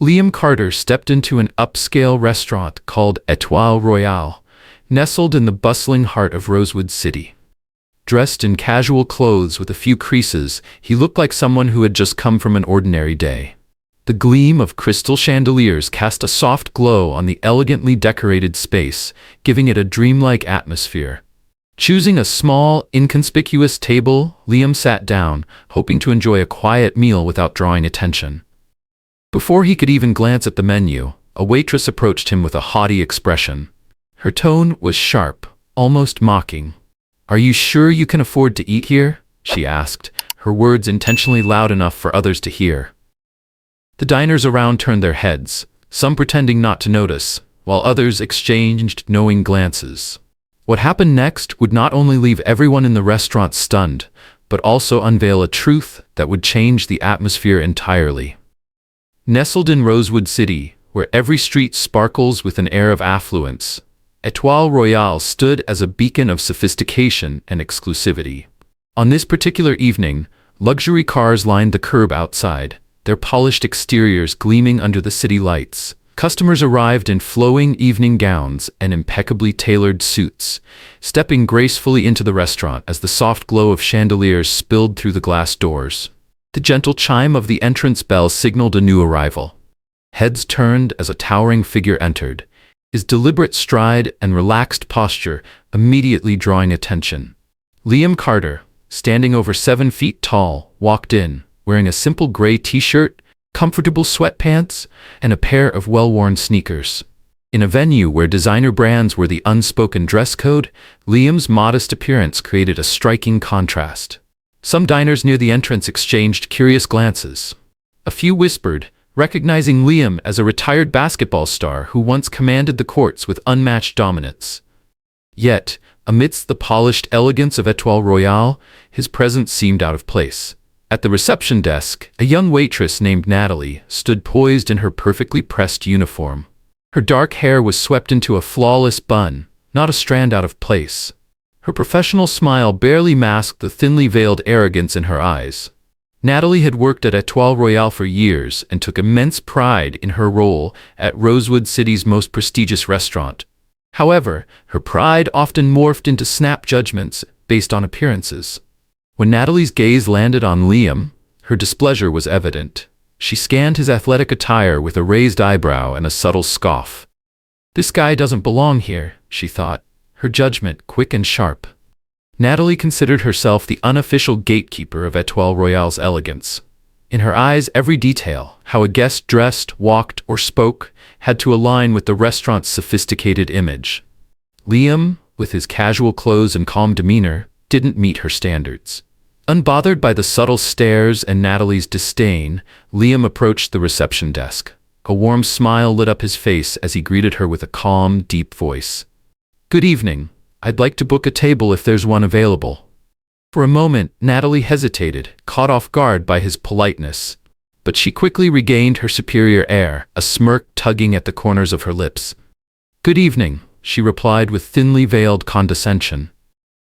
Liam Carter stepped into an upscale restaurant called Etoile Royale, nestled in the bustling heart of Rosewood City. Dressed in casual clothes with a few creases, he looked like someone who had just come from an ordinary day. The gleam of crystal chandeliers cast a soft glow on the elegantly decorated space, giving it a dreamlike atmosphere. Choosing a small, inconspicuous table, Liam sat down, hoping to enjoy a quiet meal without drawing attention. Before he could even glance at the menu, a waitress approached him with a haughty expression. Her tone was sharp, almost mocking. "Are you sure you can afford to eat here?" she asked, her words intentionally loud enough for others to hear. The diners around turned their heads, some pretending not to notice, while others exchanged knowing glances. What happened next would not only leave everyone in the restaurant stunned, but also unveil a truth that would change the atmosphere entirely. Nestled in Rosewood City, where every street sparkles with an air of affluence, Etoile Royale stood as a beacon of sophistication and exclusivity. On this particular evening, luxury cars lined the curb outside, their polished exteriors gleaming under the city lights. Customers arrived in flowing evening gowns and impeccably tailored suits, stepping gracefully into the restaurant as the soft glow of chandeliers spilled through the glass doors. The gentle chime of the entrance bell signaled a new arrival. Heads turned as a towering figure entered, his deliberate stride and relaxed posture immediately drawing attention. Liam Carter, standing over 7 feet tall, walked in, wearing a simple gray t-shirt, comfortable sweatpants, and a pair of well-worn sneakers. In a venue where designer brands were the unspoken dress code, Liam's modest appearance created a striking contrast. Some diners near the entrance exchanged curious glances. A few whispered, recognizing Liam as a retired basketball star who once commanded the courts with unmatched dominance. Yet, amidst the polished elegance of Etoile Royale, his presence seemed out of place. At the reception desk, a young waitress named Natalie stood poised in her perfectly pressed uniform. Her dark hair was swept into a flawless bun, not a strand out of place. Her professional smile barely masked the thinly veiled arrogance in her eyes. Natalie had worked at Etoile Royale for years and took immense pride in her role at Rosewood City's most prestigious restaurant. However, her pride often morphed into snap judgments based on appearances. When Natalie's gaze landed on Liam, her displeasure was evident. She scanned his athletic attire with a raised eyebrow and a subtle scoff. "This guy doesn't belong here," she thought, her judgment quick and sharp. Natalie considered herself the unofficial gatekeeper of Etoile Royale's elegance. In her eyes, every detail, how a guest dressed, walked, or spoke, had to align with the restaurant's sophisticated image. Liam, with his casual clothes and calm demeanor, didn't meet her standards. Unbothered by the subtle stares and Natalie's disdain, Liam approached the reception desk. A warm smile lit up his face as he greeted her with a calm, deep voice. "Good evening. I'd like to book a table if there's one available." For a moment, Natalie hesitated, caught off guard by his politeness. But she quickly regained her superior air, a smirk tugging at the corners of her lips. "Good evening," she replied with thinly veiled condescension.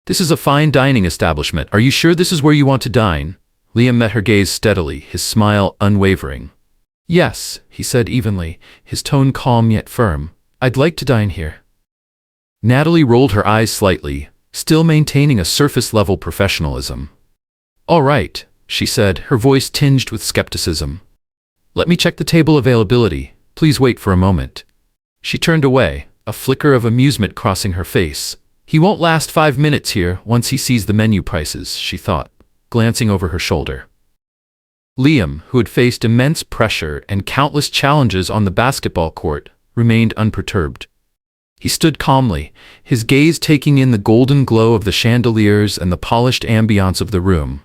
"This is a fine dining establishment. Are you sure this is where you want to dine?" Liam met her gaze steadily, his smile unwavering. "Yes," he said evenly, his tone calm yet firm. "I'd like to dine here." Natalie rolled her eyes slightly, still maintaining a surface-level professionalism. "All right," she said, her voice tinged with skepticism. "Let me check the table availability. Please wait for a moment." She turned away, a flicker of amusement crossing her face. "He won't last 5 minutes here once he sees the menu prices," she thought, glancing over her shoulder. Liam, who had faced immense pressure and countless challenges on the basketball court, remained unperturbed. He stood calmly, his gaze taking in the golden glow of the chandeliers and the polished ambiance of the room.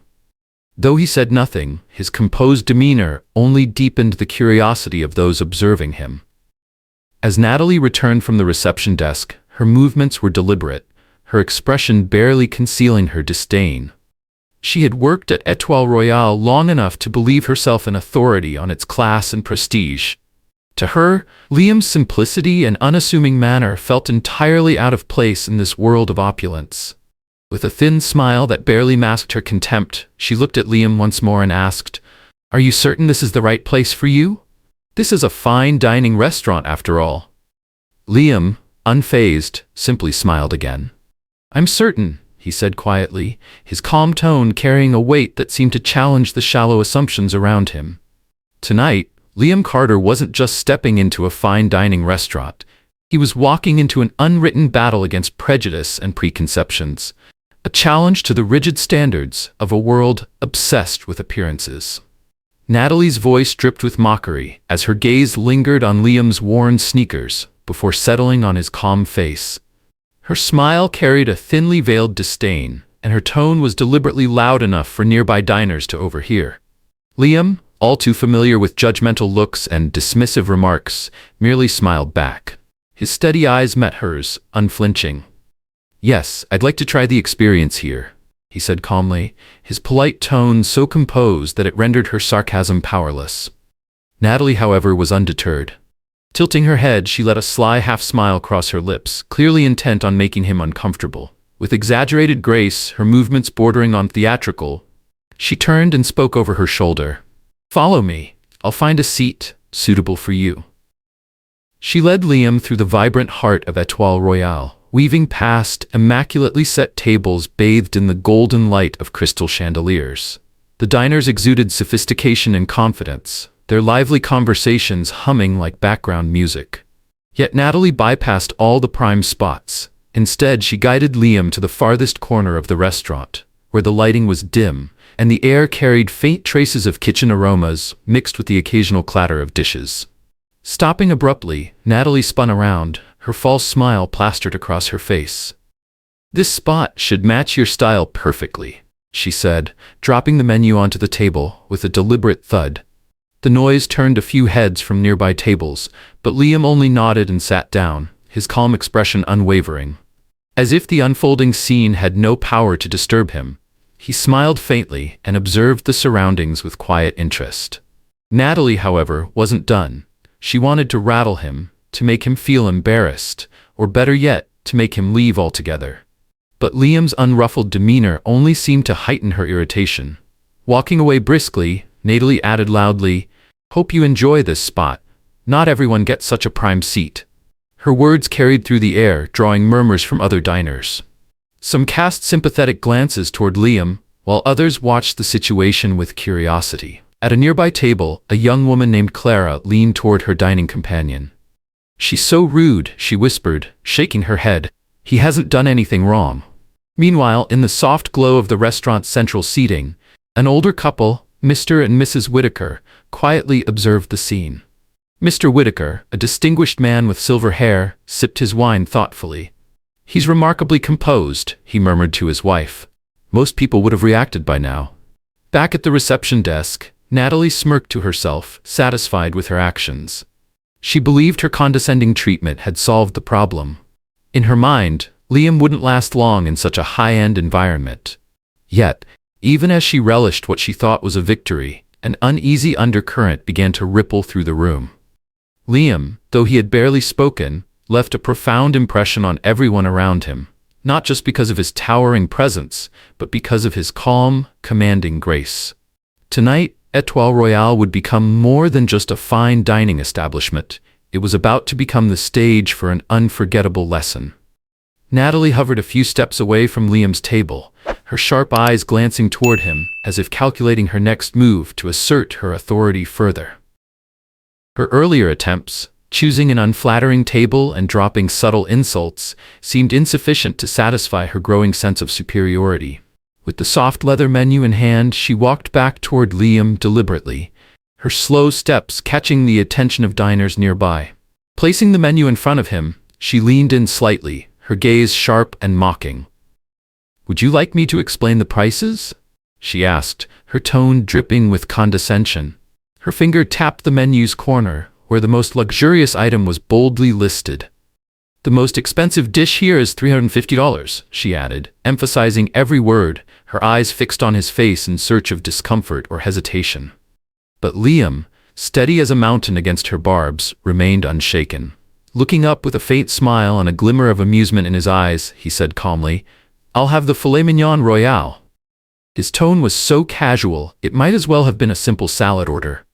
Though he said nothing, his composed demeanor only deepened the curiosity of those observing him. As Natalie returned from the reception desk, her movements were deliberate, her expression barely concealing her disdain. She had worked at Etoile Royale long enough to believe herself an authority on its class and prestige. To her, Liam's simplicity and unassuming manner felt entirely out of place in this world of opulence. With a thin smile that barely masked her contempt, she looked at Liam once more and asked, "Are you certain this is the right place for you?" This is a fine dining restaurant after all. Liam, unfazed, simply smiled again. I'm certain, he said quietly, his calm tone carrying a weight that seemed to challenge the shallow assumptions around him. Tonight, Liam Carter wasn't just stepping into a fine dining restaurant. He was walking into an unwritten battle against prejudice and preconceptions, a challenge to the rigid standards of a world obsessed with appearances. Natalie's voice dripped with mockery as her gaze lingered on Liam's worn sneakers before settling on his calm face. Her smile carried a thinly veiled disdain, and her tone was deliberately loud enough for nearby diners to overhear. Liam, all too familiar with judgmental looks and dismissive remarks, merely smiled back. His steady eyes met hers, unflinching. Yes, I'd like to try the experience here, he said calmly, his polite tone so composed that it rendered her sarcasm powerless. Natalie, however, was undeterred. Tilting her head, she let a sly half-smile cross her lips, clearly intent on making him uncomfortable. With exaggerated grace, her movements bordering on theatrical, she turned and spoke over her shoulder. Follow me. I'll find a seat suitable for you. She led Liam through the vibrant heart of Etoile Royale, weaving past immaculately set tables bathed in the golden light of crystal chandeliers. The diners exuded sophistication and confidence, their lively conversations humming like background music. Yet Natalie bypassed all the prime spots. Instead, she guided Liam to the farthest corner of the restaurant, where the lighting was dim, and the air carried faint traces of kitchen aromas mixed with the occasional clatter of dishes. Stopping abruptly, Natalie spun around, her false smile plastered across her face. This spot should match your style perfectly, she said, dropping the menu onto the table with a deliberate thud. The noise turned a few heads from nearby tables, but Liam only nodded and sat down, his calm expression unwavering. As if the unfolding scene had no power to disturb him, he smiled faintly and observed the surroundings with quiet interest. Natalie, however, wasn't done. She wanted to rattle him, to make him feel embarrassed, or better yet, to make him leave altogether. But Liam's unruffled demeanor only seemed to heighten her irritation. Walking away briskly, Natalie added loudly, "Hope you enjoy this spot. Not everyone gets such a prime seat." Her words carried through the air, drawing murmurs from other diners. Some cast sympathetic glances toward Liam, while others watched the situation with curiosity. At a nearby table, a young woman named Clara leaned toward her dining companion. "She's so rude," she whispered, shaking her head. "He hasn't done anything wrong." Meanwhile, in the soft glow of the restaurant's central seating, an older couple, Mr. and Mrs. Whitaker, quietly observed the scene. Mr. Whitaker, a distinguished man with silver hair, sipped his wine thoughtfully. "He's remarkably composed," he murmured to his wife. "Most people would have reacted by now." Back at the reception desk, Natalie smirked to herself, satisfied with her actions. She believed her condescending treatment had solved the problem. In her mind, Liam wouldn't last long in such a high-end environment. Yet, even as she relished what she thought was a victory, an uneasy undercurrent began to ripple through the room. Liam, though he had barely spoken, left a profound impression on everyone around him, not just because of his towering presence, but because of his calm, commanding grace. Tonight, Etoile Royale would become more than just a fine dining establishment. It was about to become the stage for an unforgettable lesson. Natalie hovered a few steps away from Liam's table, her sharp eyes glancing toward him as if calculating her next move to assert her authority further. Her earlier attempts, choosing an unflattering table and dropping subtle insults, seemed insufficient to satisfy her growing sense of superiority. With the soft leather menu in hand, she walked back toward Liam deliberately, her slow steps catching the attention of diners nearby. Placing the menu in front of him, she leaned in slightly, her gaze sharp and mocking. "Would you like me to explain the prices?" she asked, her tone dripping with condescension. Her finger tapped the menu's corner, where the most luxurious item was boldly listed. "The most expensive dish here is $350, she added, emphasizing every word, her eyes fixed on his face in search of discomfort or hesitation. But Liam, steady as a mountain against her barbs, remained unshaken. Looking up with a faint smile and a glimmer of amusement in his eyes, he said calmly, "I'll have the filet mignon royale." His tone was so casual, it might as well have been a simple salad order.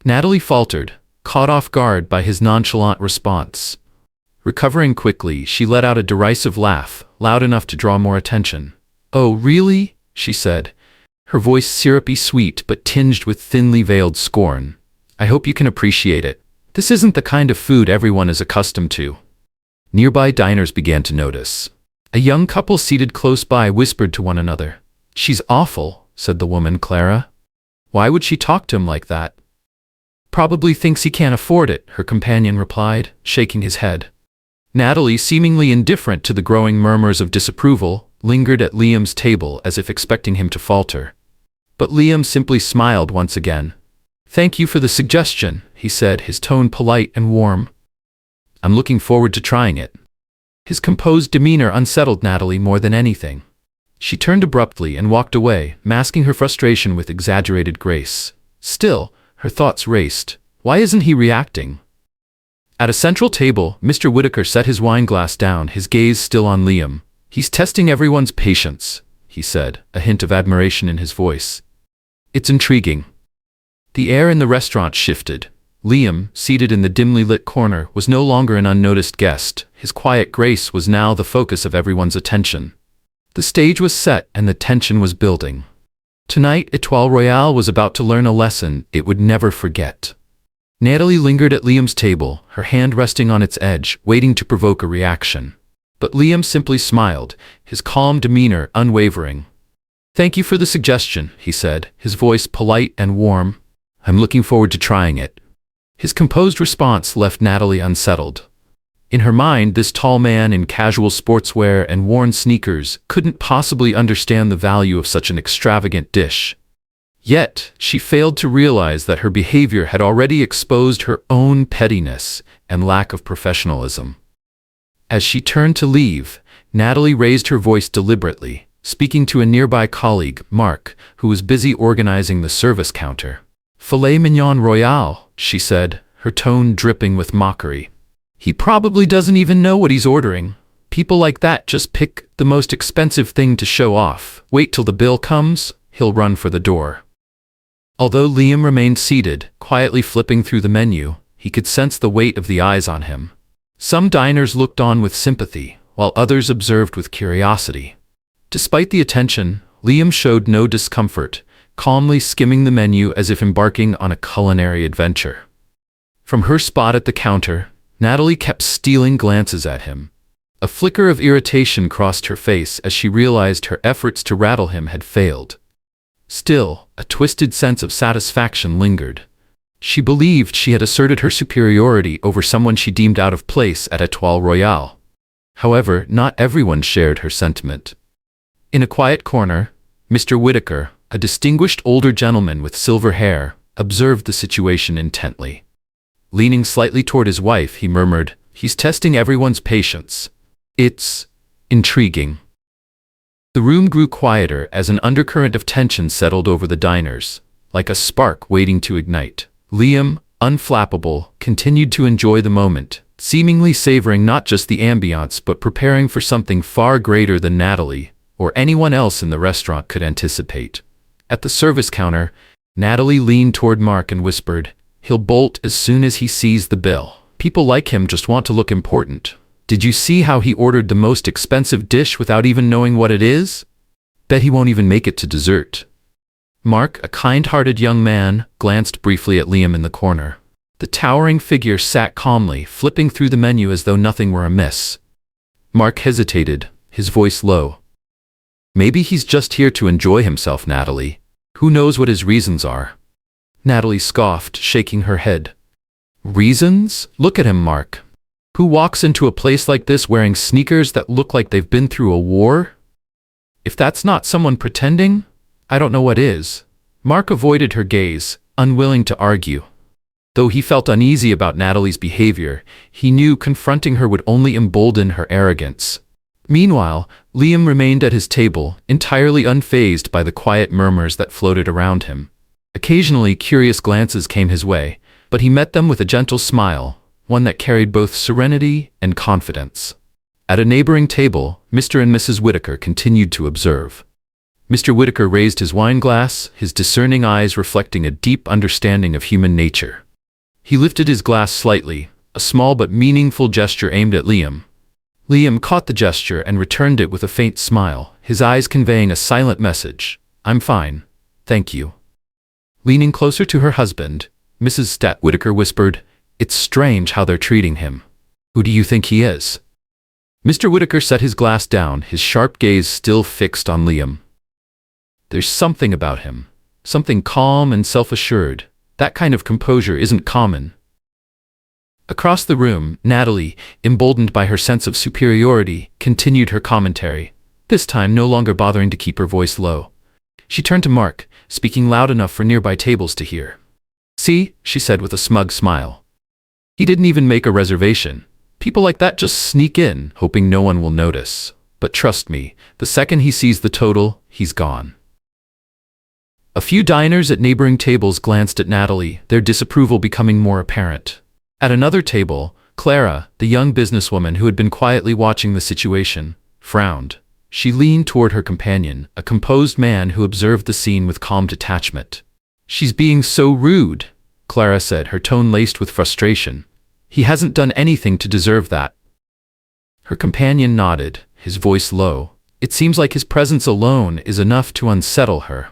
Natalie faltered, caught off guard by his nonchalant response. Recovering quickly, she let out a derisive laugh, loud enough to draw more attention. "Oh, really?" she said, her voice syrupy sweet but tinged with thinly veiled scorn. "I hope you can appreciate it. This isn't the kind of food everyone is accustomed to." Nearby diners began to notice. A young couple seated close by whispered to one another. "She's awful," said the woman, Clara. "Why would she talk to him like that?" "Probably thinks he can't afford it," her companion replied, shaking his head. Natalie, seemingly indifferent to the growing murmurs of disapproval, lingered at Liam's table as if expecting him to falter. But Liam simply smiled once again. "Thank you for the suggestion," he said, his tone polite and warm. "I'm looking forward to trying it." His composed demeanor unsettled Natalie more than anything. She turned abruptly and walked away, masking her frustration with exaggerated grace. Still, her thoughts raced. Why isn't he reacting? At a central table, Mr. Whitaker set his wine glass down, his gaze still on Liam. "He's testing everyone's patience," he said, a hint of admiration in his voice. "It's intriguing." The air in the restaurant shifted. Liam, seated in the dimly lit corner, was no longer an unnoticed guest. His quiet grace was now the focus of everyone's attention. The stage was set and the tension was building. Tonight, Etoile Royale was about to learn a lesson it would never forget. Natalie lingered at Liam's table, her hand resting on its edge, waiting to provoke a reaction. But Liam simply smiled, his calm demeanor unwavering. "Thank you for the suggestion," he said, his voice polite and warm. "I'm looking forward to trying it." His composed response left Natalie unsettled. In her mind, this tall man in casual sportswear and worn sneakers couldn't possibly understand the value of such an extravagant dish. Yet, she failed to realize that her behavior had already exposed her own pettiness and lack of professionalism. As she turned to leave, Natalie raised her voice deliberately, speaking to a nearby colleague, Mark, who was busy organizing the service counter. "Filet mignon royale," she said, her tone dripping with mockery. "He probably doesn't even know what he's ordering. People like that just pick the most expensive thing to show off. Wait till the bill comes, he'll run for the door." Although Liam remained seated, quietly flipping through the menu, he could sense the weight of the eyes on him. Some diners looked on with sympathy, while others observed with curiosity. Despite the attention, Liam showed no discomfort, calmly skimming the menu as if embarking on a culinary adventure. From her spot at the counter, Natalie kept stealing glances at him. A flicker of irritation crossed her face as she realized her efforts to rattle him had failed. Still, a twisted sense of satisfaction lingered. She believed she had asserted her superiority over someone she deemed out of place at Etoile Royale. However, not everyone shared her sentiment. In a quiet corner, Mr. Whitaker, a distinguished older gentleman with silver hair, observed the situation intently. Leaning slightly toward his wife, he murmured, "He's testing everyone's patience. It's intriguing." The room grew quieter as an undercurrent of tension settled over the diners, like a spark waiting to ignite. Liam, unflappable, continued to enjoy the moment, seemingly savoring not just the ambiance but preparing for something far greater than Natalie or anyone else in the restaurant could anticipate. At the service counter, Natalie leaned toward Mark and whispered, "He'll bolt as soon as he sees the bill. People like him just want to look important. Did you see how he ordered the most expensive dish without even knowing what it is? Bet he won't even make it to dessert." Mark, a kind-hearted young man, glanced briefly at Liam in the corner. The towering figure sat calmly, flipping through the menu as though nothing were amiss. Mark hesitated, his voice low. "Maybe he's just here to enjoy himself, Natalie. Who knows what his reasons are?" Natalie scoffed, shaking her head. "Reasons? Look at him, Mark. Who walks into a place like this wearing sneakers that look like they've been through a war? If that's not someone pretending, I don't know what is." Mark avoided her gaze, unwilling to argue. Though he felt uneasy about Natalie's behavior, he knew confronting her would only embolden her arrogance. Meanwhile, Liam remained at his table, entirely unfazed by the quiet murmurs that floated around him. Occasionally, curious glances came his way, but he met them with a gentle smile, one that carried both serenity and confidence. At a neighboring table, Mr. and Mrs. Whitaker continued to observe. Mr. Whitaker raised his wine glass, his discerning eyes reflecting a deep understanding of human nature. He lifted his glass slightly, a small but meaningful gesture aimed at Liam. Liam caught the gesture and returned it with a faint smile, his eyes conveying a silent message. "I'm fine, thank you." Leaning closer to her husband, Mrs. Stat Whitaker whispered, "It's strange how they're treating him. Who do you think he is?" Mr. Whitaker set his glass down, his sharp gaze still fixed on Liam. "There's something about him, something calm and self-assured. That kind of composure isn't common." Across the room, Natalie, emboldened by her sense of superiority, continued her commentary, this time no longer bothering to keep her voice low. She turned to Mark, speaking loud enough for nearby tables to hear. "See," she said with a smug smile. "He didn't even make a reservation. People like that just sneak in, hoping no one will notice. But trust me, the second he sees the total, he's gone." A few diners at neighboring tables glanced at Natalie, their disapproval becoming more apparent. At another table, Clara, the young businesswoman who had been quietly watching the situation, frowned. She leaned toward her companion, a composed man who observed the scene with calm detachment. "She's being so rude," Clara said, her tone laced with frustration. "He hasn't done anything to deserve that." Her companion nodded, his voice low. It seems like his presence alone is enough to unsettle her.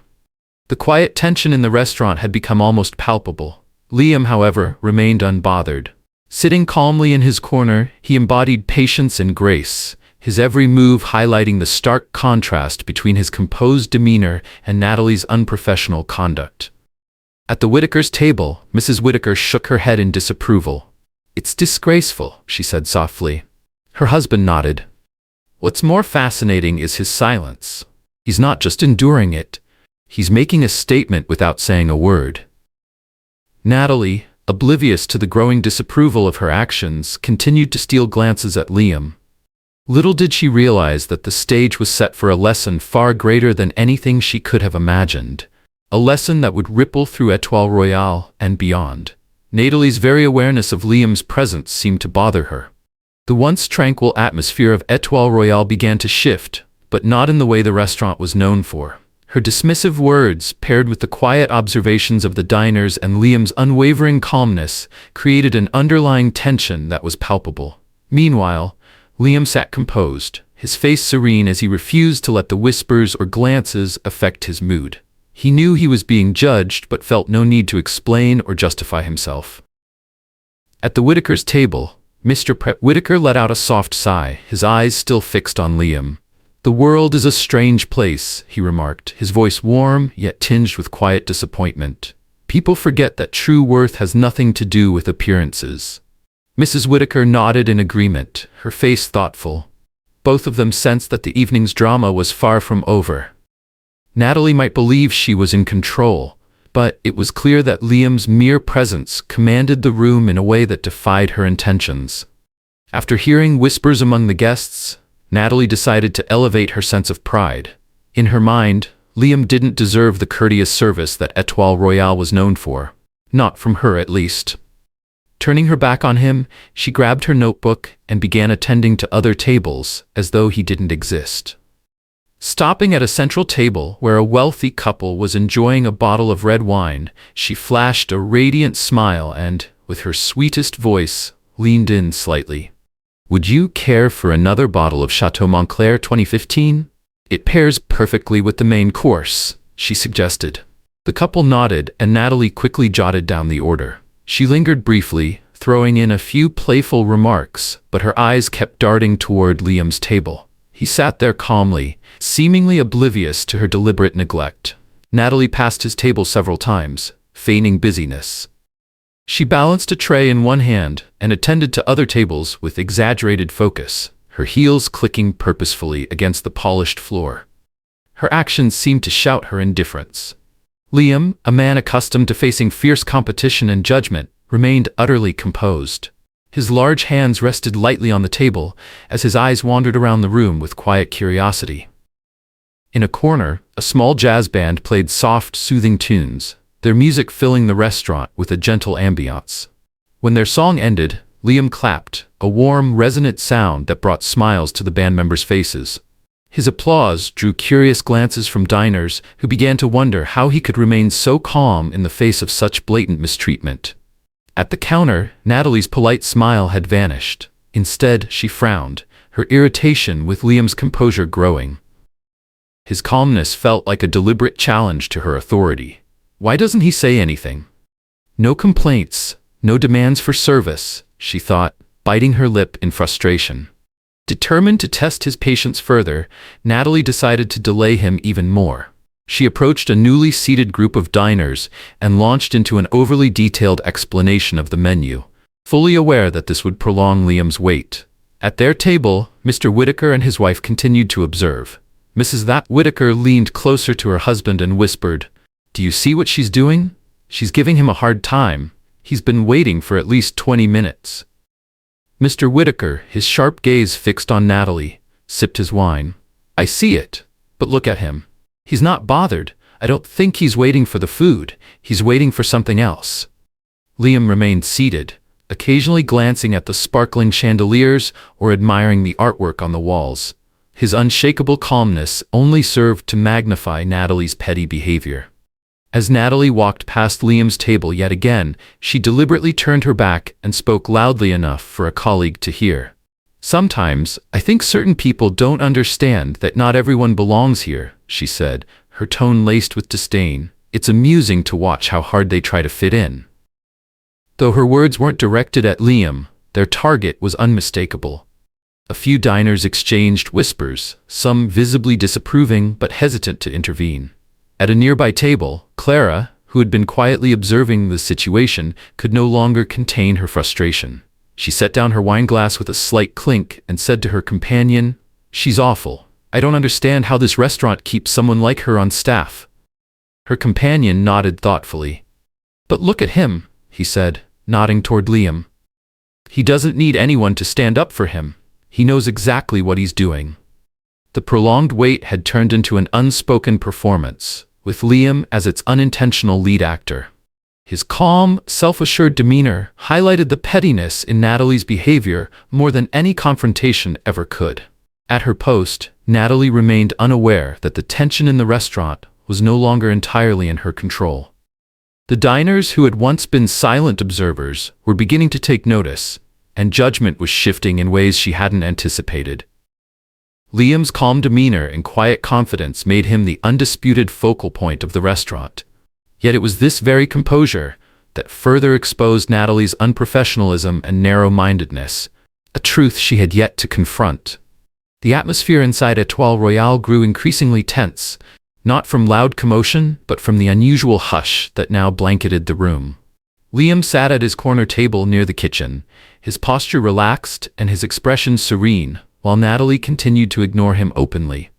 The quiet tension in the restaurant had become almost palpable. Liam, however, remained unbothered. Sitting calmly in his corner, he embodied patience and grace, his every move highlighting the stark contrast between his composed demeanor and Natalie's unprofessional conduct. At the Whitakers' table, Mrs. Whitaker shook her head in disapproval. "It's disgraceful," she said softly. Her husband nodded. "What's more fascinating is his silence. He's not just enduring it. He's making a statement without saying a word." Natalie, oblivious to the growing disapproval of her actions, continued to steal glances at Liam. Little did she realize that the stage was set for a lesson far greater than anything she could have imagined. A lesson that would ripple through Etoile Royale and beyond. Natalie's very awareness of Liam's presence seemed to bother her. The once tranquil atmosphere of Etoile Royale began to shift, but not in the way the restaurant was known for. Her dismissive words, paired with the quiet observations of the diners and Liam's unwavering calmness, created an underlying tension that was palpable. Meanwhile, Liam sat composed, his face serene as he refused to let the whispers or glances affect his mood. He knew he was being judged but felt no need to explain or justify himself. At the Whitakers' table, Mr. Whitaker let out a soft sigh, his eyes still fixed on Liam. "The world is a strange place," he remarked, his voice warm yet tinged with quiet disappointment. "People forget that true worth has nothing to do with appearances." Mrs. Whitaker nodded in agreement, her face thoughtful. Both of them sensed that the evening's drama was far from over. Natalie might believe she was in control, but it was clear that Liam's mere presence commanded the room in a way that defied her intentions. After hearing whispers among the guests, Natalie decided to elevate her sense of pride. In her mind, Liam didn't deserve the courteous service that Etoile Royale was known for. Not from her, at least. Turning her back on him, she grabbed her notebook and began attending to other tables, as though he didn't exist. Stopping at a central table where a wealthy couple was enjoying a bottle of red wine, she flashed a radiant smile and, with her sweetest voice, leaned in slightly. "Would you care for another bottle of Chateau Montclair 2015? It pairs perfectly with the main course," she suggested. The couple nodded, and Natalie quickly jotted down the order. She lingered briefly, throwing in a few playful remarks, but her eyes kept darting toward Liam's table. He sat there calmly, seemingly oblivious to her deliberate neglect. Natalie passed his table several times, feigning busyness. She balanced a tray in one hand and attended to other tables with exaggerated focus, her heels clicking purposefully against the polished floor. Her actions seemed to shout her indifference. Liam, a man accustomed to facing fierce competition and judgment, remained utterly composed. His large hands rested lightly on the table as his eyes wandered around the room with quiet curiosity. In a corner, a small jazz band played soft, soothing tunes, their music filling the restaurant with a gentle ambiance. When their song ended, Liam clapped, a warm, resonant sound that brought smiles to the band members' faces. His applause drew curious glances from diners who began to wonder how he could remain so calm in the face of such blatant mistreatment. At the counter, Natalie's polite smile had vanished. Instead, she frowned, her irritation with Liam's composure growing. His calmness felt like a deliberate challenge to her authority. Why doesn't he say anything? No complaints, no demands for service, she thought, biting her lip in frustration. Determined to test his patience further, Natalie decided to delay him even more. She approached a newly seated group of diners and launched into an overly detailed explanation of the menu, fully aware that this would prolong Liam's wait. At their table, Mr. Whitaker and his wife continued to observe. Mrs. Whitaker leaned closer to her husband and whispered, "Do you see what she's doing? She's giving him a hard time. He's been waiting for at least 20 minutes." Mr. Whitaker, his sharp gaze fixed on Natalie, sipped his wine. "I see it. But look at him. He's not bothered. I don't think he's waiting for the food. He's waiting for something else." Liam remained seated, occasionally glancing at the sparkling chandeliers or admiring the artwork on the walls. His unshakable calmness only served to magnify Natalie's petty behavior. As Natalie walked past Liam's table yet again, she deliberately turned her back and spoke loudly enough for a colleague to hear. "Sometimes, I think certain people don't understand that not everyone belongs here," she said, her tone laced with disdain. "It's amusing to watch how hard they try to fit in." Though her words weren't directed at Liam, their target was unmistakable. A few diners exchanged whispers, some visibly disapproving but hesitant to intervene. At a nearby table, Clara, who had been quietly observing the situation, could no longer contain her frustration. She set down her wineglass with a slight clink and said to her companion, "She's awful. I don't understand how this restaurant keeps someone like her on staff." Her companion nodded thoughtfully. "But look at him," he said, nodding toward Liam. "He doesn't need anyone to stand up for him. He knows exactly what he's doing." The prolonged wait had turned into an unspoken performance, with Liam as its unintentional lead actor. His calm, self-assured demeanor highlighted the pettiness in Natalie's behavior more than any confrontation ever could. At her post, Natalie remained unaware that the tension in the restaurant was no longer entirely in her control. The diners who had once been silent observers were beginning to take notice, and judgment was shifting in ways she hadn't anticipated. Liam's calm demeanor and quiet confidence made him the undisputed focal point of the restaurant. Yet it was this very composure that further exposed Natalie's unprofessionalism and narrow-mindedness, a truth she had yet to confront. The atmosphere inside Etoile Royale grew increasingly tense, not from loud commotion, but from the unusual hush that now blanketed the room. Liam sat at his corner table near the kitchen, his posture relaxed and his expression serene, while Natalie continued to ignore him openly.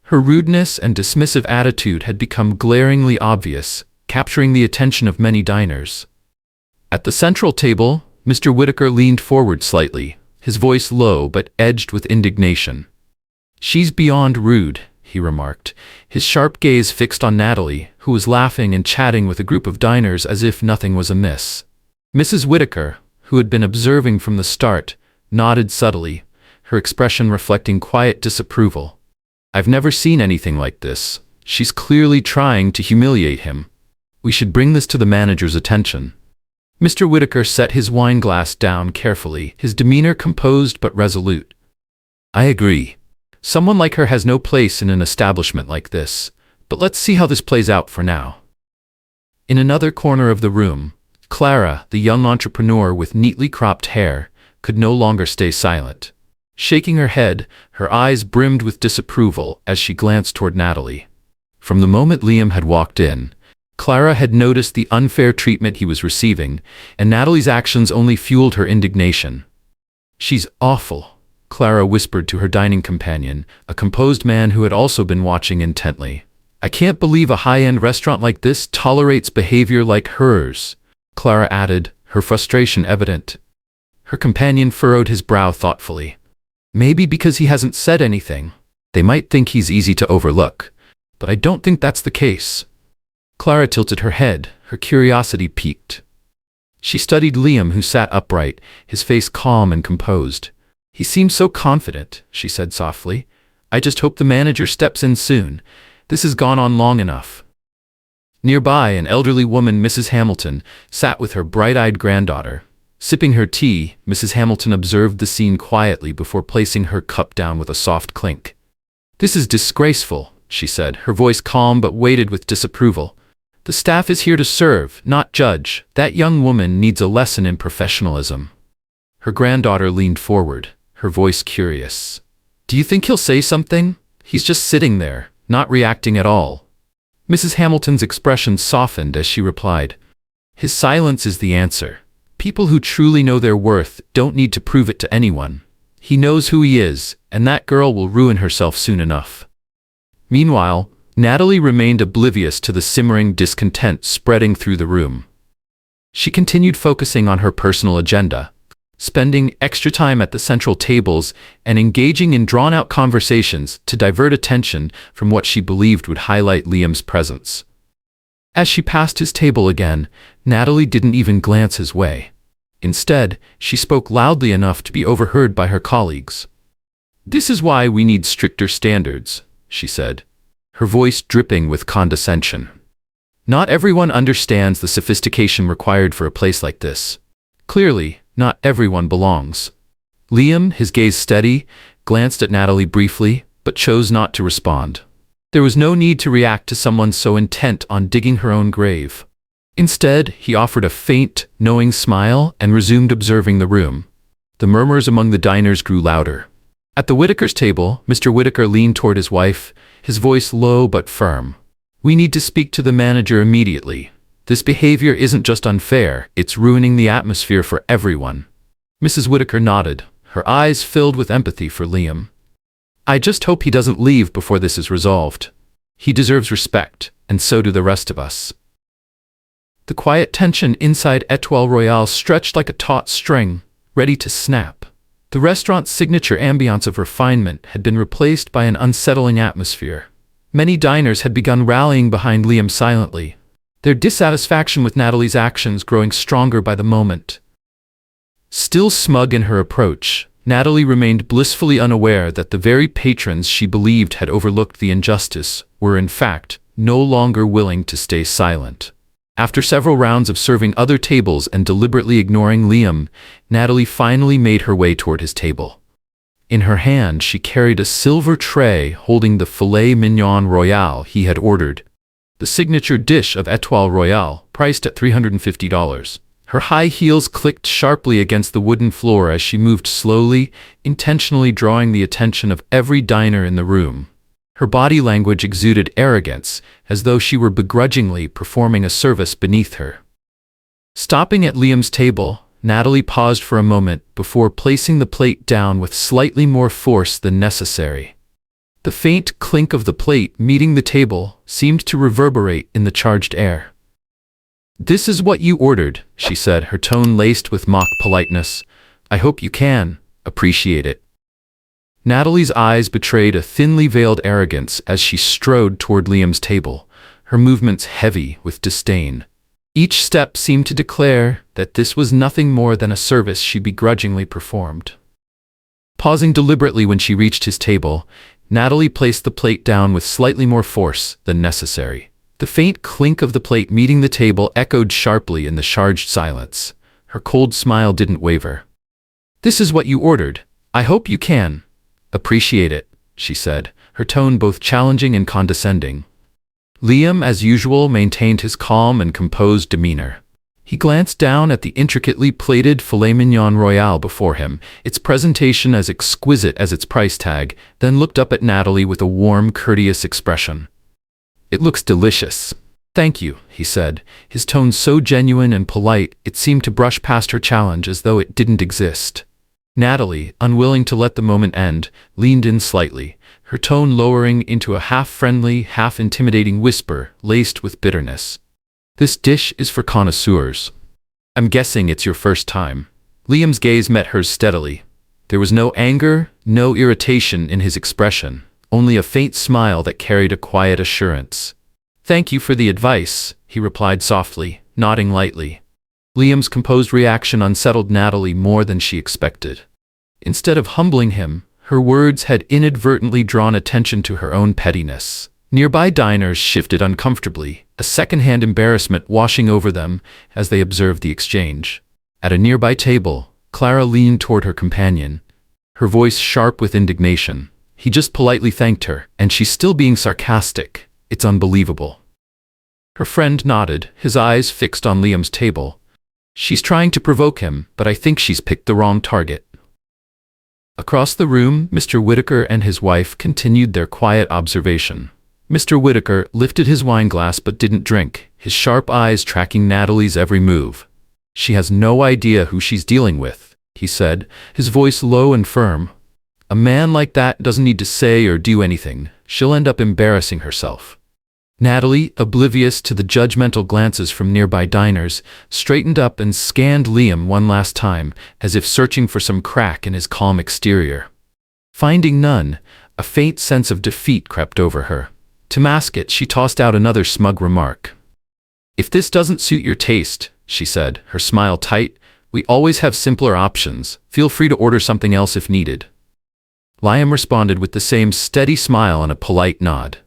Her rudeness and dismissive attitude had become glaringly obvious, capturing the attention of many diners. At the central table, Mr. Whitaker leaned forward slightly, his voice low but edged with indignation. "She's beyond rude," he remarked, his sharp gaze fixed on Natalie, who was laughing and chatting with a group of diners as if nothing was amiss. Mrs. Whitaker, who had been observing from the start, nodded subtly, her expression reflecting quiet disapproval. "I've never seen anything like this. She's clearly trying to humiliate him. We should bring this to the manager's attention." Mr. Whitaker set his wineglass down carefully, his demeanor composed but resolute. "I agree. Someone like her has no place in an establishment like this, but let's see how this plays out for now." In another corner of the room, Clara, the young entrepreneur with neatly cropped hair, could no longer stay silent. Shaking her head, her eyes brimmed with disapproval as she glanced toward Natalie. From the moment Liam had walked in, Clara had noticed the unfair treatment he was receiving, and Natalie's actions only fueled her indignation. "She's awful," Clara whispered to her dining companion, a composed man who had also been watching intently. "I can't believe a high-end restaurant like this tolerates behavior like hers," Clara added, her frustration evident. Her companion furrowed his brow thoughtfully. "Maybe because he hasn't said anything. They might think he's easy to overlook, but I don't think that's the case." Clara tilted her head, her curiosity piqued. She studied Liam, who sat upright, his face calm and composed. "He seems so confident," she said softly. "I just hope the manager steps in soon. This has gone on long enough." Nearby, an elderly woman, Mrs. Hamilton, sat with her bright-eyed granddaughter. Sipping her tea, Mrs. Hamilton observed the scene quietly before placing her cup down with a soft clink. "This is disgraceful," she said, her voice calm but weighted with disapproval. "The staff is here to serve, not judge. That young woman needs a lesson in professionalism." Her granddaughter leaned forward, her voice curious. "Do you think he'll say something? He's just sitting there, not reacting at all." Mrs. Hamilton's expression softened as she replied, "His silence is the answer. People who truly know their worth don't need to prove it to anyone. He knows who he is, and that girl will ruin herself soon enough." Meanwhile, Natalie remained oblivious to the simmering discontent spreading through the room. She continued focusing on her personal agenda, spending extra time at the central tables and engaging in drawn-out conversations to divert attention from what she believed would highlight Liam's presence. As she passed his table again, Natalie didn't even glance his way. Instead, she spoke loudly enough to be overheard by her colleagues. "This is why we need stricter standards," she said, her voice dripping with condescension. "Not everyone understands the sophistication required for a place like this. Clearly, not everyone belongs." Liam, his gaze steady, glanced at Natalie briefly, but chose not to respond. There was no need to react to someone so intent on digging her own grave. Instead, he offered a faint, knowing smile and resumed observing the room. The murmurs among the diners grew louder. At the Whittaker's table, Mr. Whittaker leaned toward his wife, his voice low but firm. "We need to speak to the manager immediately. This behavior isn't just unfair, it's ruining the atmosphere for everyone." Mrs. Whittaker nodded, her eyes filled with empathy for Liam. "I just hope he doesn't leave before this is resolved. He deserves respect, and so do the rest of us." The quiet tension inside Étoile Royale stretched like a taut string, ready to snap. The restaurant's signature ambiance of refinement had been replaced by an unsettling atmosphere. Many diners had begun rallying behind Liam silently, their dissatisfaction with Natalie's actions growing stronger by the moment. Still smug in her approach, Natalie remained blissfully unaware that the very patrons she believed had overlooked the injustice were in fact no longer willing to stay silent. After several rounds of serving other tables and deliberately ignoring Liam, Natalie finally made her way toward his table. In her hand, she carried a silver tray holding the filet mignon royale he had ordered, the signature dish of Étoile Royale, priced at $350. Her high heels clicked sharply against the wooden floor as she moved slowly, intentionally drawing the attention of every diner in the room. Her body language exuded arrogance, as though she were begrudgingly performing a service beneath her. Stopping at Liam's table, Natalie paused for a moment before placing the plate down with slightly more force than necessary. The faint clink of the plate meeting the table seemed to reverberate in the charged air. "This is what you ordered," she said, her tone laced with mock politeness. "I hope you can appreciate it." Natalie's eyes betrayed a thinly veiled arrogance as she strode toward Liam's table, her movements heavy with disdain. Each step seemed to declare that this was nothing more than a service she begrudgingly performed. Pausing deliberately when she reached his table, Natalie placed the plate down with slightly more force than necessary. The faint clink of the plate meeting the table echoed sharply in the charged silence. Her cold smile didn't waver. "This is what you ordered. I hope you can appreciate it," she said, her tone both challenging and condescending. Liam, as usual, maintained his calm and composed demeanor. He glanced down at the intricately plated filet mignon royale before him, its presentation as exquisite as its price tag, then looked up at Natalie with a warm, courteous expression. "It looks delicious." "Thank you," he said, his tone so genuine and polite it seemed to brush past her challenge as though it didn't exist. Natalie, unwilling to let the moment end, leaned in slightly, her tone lowering into a half-friendly, half-intimidating whisper laced with bitterness. "This dish is for connoisseurs. I'm guessing it's your first time." Liam's gaze met hers steadily. There was no anger, no irritation in his expression, only a faint smile that carried a quiet assurance. "Thank you for the advice," he replied softly, nodding lightly. Liam's composed reaction unsettled Natalie more than she expected. Instead of humbling him, her words had inadvertently drawn attention to her own pettiness. Nearby diners shifted uncomfortably, a second-hand embarrassment washing over them as they observed the exchange. At a nearby table, Clara leaned toward her companion, her voice sharp with indignation. He just politely thanked her, and she's still being sarcastic. It's unbelievable. Her friend nodded, his eyes fixed on Liam's table. She's trying to provoke him, but I think she's picked the wrong target. Across the room, Mr. Whitaker and his wife continued their quiet observation. Mr. Whitaker lifted his wineglass but didn't drink, his sharp eyes tracking Natalie's every move. She has no idea who she's dealing with, he said, his voice low and firm. A man like that doesn't need to say or do anything. She'll end up embarrassing herself. Natalie, oblivious to the judgmental glances from nearby diners, straightened up and scanned Liam one last time, as if searching for some crack in his calm exterior. Finding none, a faint sense of defeat crept over her. To mask it, she tossed out another smug remark. "If this doesn't suit your taste," she said, her smile tight, "we always have simpler options. Feel free to order something else if needed." Liam responded with the same steady smile and a polite nod.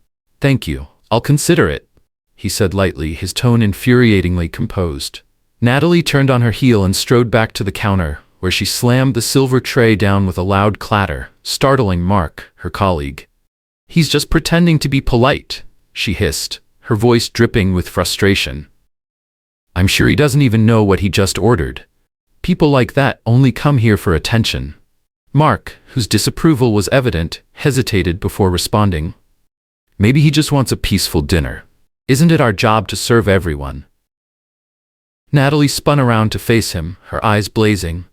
"Thank you. I'll consider it," he said lightly, his tone infuriatingly composed. Natalie turned on her heel and strode back to the counter, where she slammed the silver tray down with a loud clatter, startling Mark, her colleague. "He's just pretending to be polite," she hissed, her voice dripping with frustration. "I'm sure he doesn't even know what he just ordered. People like that only come here for attention." Mark, whose disapproval was evident, hesitated before responding. "Maybe he just wants a peaceful dinner. Isn't it our job to serve everyone?" Natalie spun around to face him, her eyes blazing.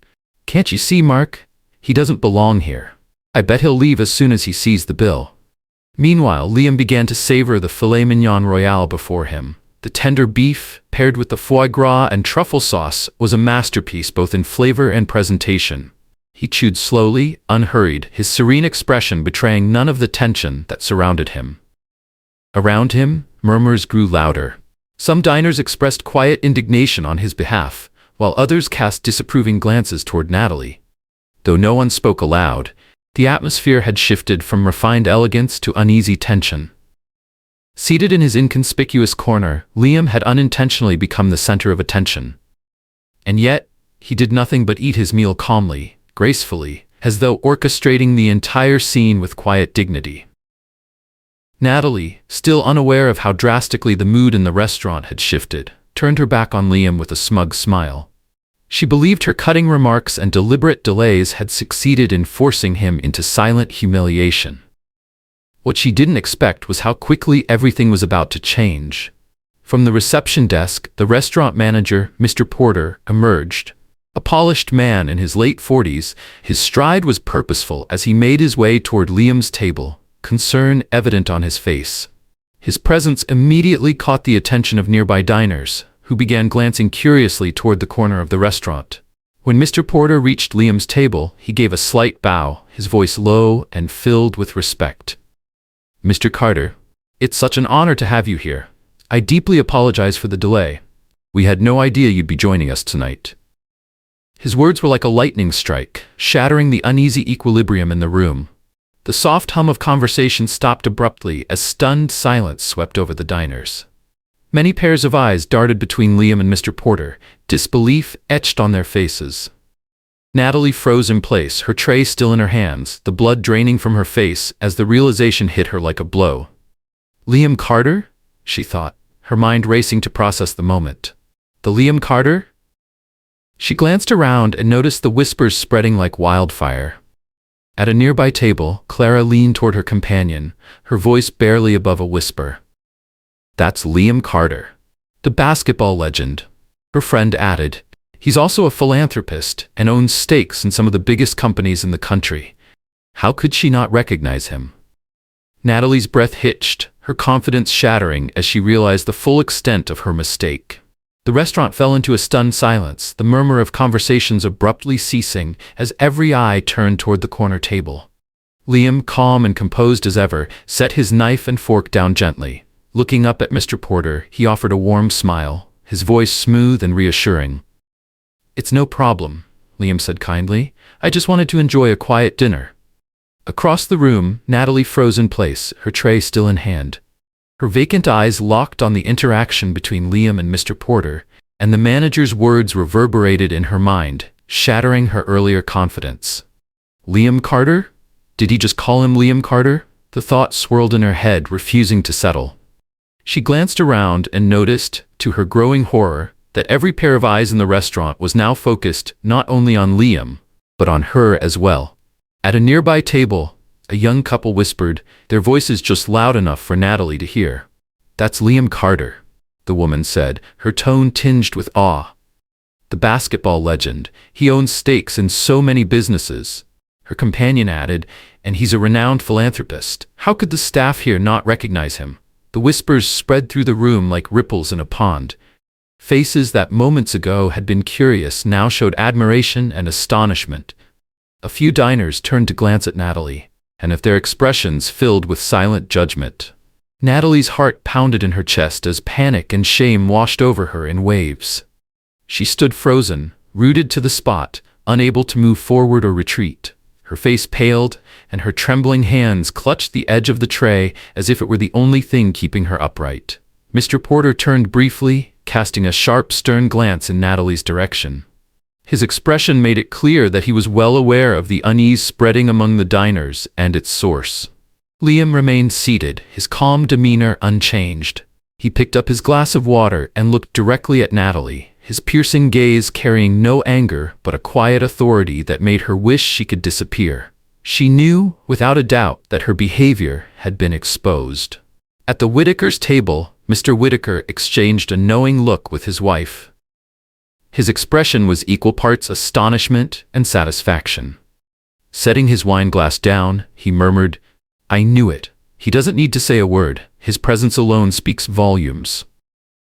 "Can't you see, Mark? He doesn't belong here. I bet he'll leave as soon as he sees the bill." Meanwhile, Liam began to savor the filet mignon royale before him. The tender beef, paired with the foie gras and truffle sauce, was a masterpiece both in flavor and presentation. He chewed slowly, unhurried, his serene expression betraying none of the tension that surrounded him. Around him, murmurs grew louder. Some diners expressed quiet indignation on his behalf, while others cast disapproving glances toward Natalie. Though no one spoke aloud, the atmosphere had shifted from refined elegance to uneasy tension. Seated in his inconspicuous corner, Liam had unintentionally become the center of attention. And yet, he did nothing but eat his meal calmly, gracefully, as though orchestrating the entire scene with quiet dignity. Natalie, still unaware of how drastically the mood in the restaurant had shifted, turned her back on Liam with a smug smile. She believed her cutting remarks and deliberate delays had succeeded in forcing him into silent humiliation. What she didn't expect was how quickly everything was about to change. From the reception desk, the restaurant manager, Mr. Porter, emerged. A polished man in his late 40s, his stride was purposeful as he made his way toward Liam's table, concern evident on his face. His presence immediately caught the attention of nearby diners, who began glancing curiously toward the corner of the restaurant. When Mr. Porter reached Liam's table, he gave a slight bow, his voice low and filled with respect. "Mr. Carter, it's such an honor to have you here. I deeply apologize for the delay. We had no idea you'd be joining us tonight." His words were like a lightning strike, shattering the uneasy equilibrium in the room. The soft hum of conversation stopped abruptly as stunned silence swept over the diners. Many pairs of eyes darted between Liam and Mr. Porter, disbelief etched on their faces. Natalie froze in place, her tray still in her hands, the blood draining from her face as the realization hit her like a blow. "Liam Carter?" she thought, her mind racing to process the moment. "The Liam Carter?" She glanced around and noticed the whispers spreading like wildfire. At a nearby table, Clara leaned toward her companion, her voice barely above a whisper. "That's Liam Carter, the basketball legend," her friend added. "He's also a philanthropist and owns stakes in some of the biggest companies in the country. How could she not recognize him?" Natalie's breath hitched, her confidence shattering as she realized the full extent of her mistake. The restaurant fell into a stunned silence, the murmur of conversations abruptly ceasing as every eye turned toward the corner table. Liam, calm and composed as ever, set his knife and fork down gently. Looking up at Mr. Porter, he offered a warm smile, his voice smooth and reassuring. "It's no problem," Liam said kindly. "I just wanted to enjoy a quiet dinner." Across the room, Natalie froze in place, her tray still in hand. Her vacant eyes locked on the interaction between Liam and Mr. Porter, and the manager's words reverberated in her mind, shattering her earlier confidence. Liam Carter? Did he just call him Liam Carter? The thought swirled in her head, refusing to settle. She glanced around and noticed, to her growing horror, that every pair of eyes in the restaurant was now focused not only on Liam, but on her as well. At a nearby table, a young couple whispered, their voices just loud enough for Natalie to hear. "That's Liam Carter," the woman said, her tone tinged with awe. "The basketball legend. He owns stakes in so many businesses." Her companion added, "And he's a renowned philanthropist. How could the staff here not recognize him?" The whispers spread through the room like ripples in a pond. Faces that moments ago had been curious now showed admiration and astonishment. A few diners turned to glance at Natalie, and if their expressions filled with silent judgment. Natalie's heart pounded in her chest as panic and shame washed over her in waves. She stood frozen, rooted to the spot, unable to move forward or retreat. Her face paled, and her trembling hands clutched the edge of the tray as if it were the only thing keeping her upright. Mr. Porter turned briefly, casting a sharp, stern glance in Natalie's direction. His expression made it clear that he was well aware of the unease spreading among the diners and its source. Liam remained seated, his calm demeanor unchanged. He picked up his glass of water and looked directly at Natalie, his piercing gaze carrying no anger but a quiet authority that made her wish she could disappear. She knew, without a doubt, that her behavior had been exposed. At the Whitakers' table, Mr. Whitaker exchanged a knowing look with his wife. His expression was equal parts astonishment and satisfaction. Setting his wine glass down, he murmured, "I knew it. He doesn't need to say a word. His presence alone speaks volumes."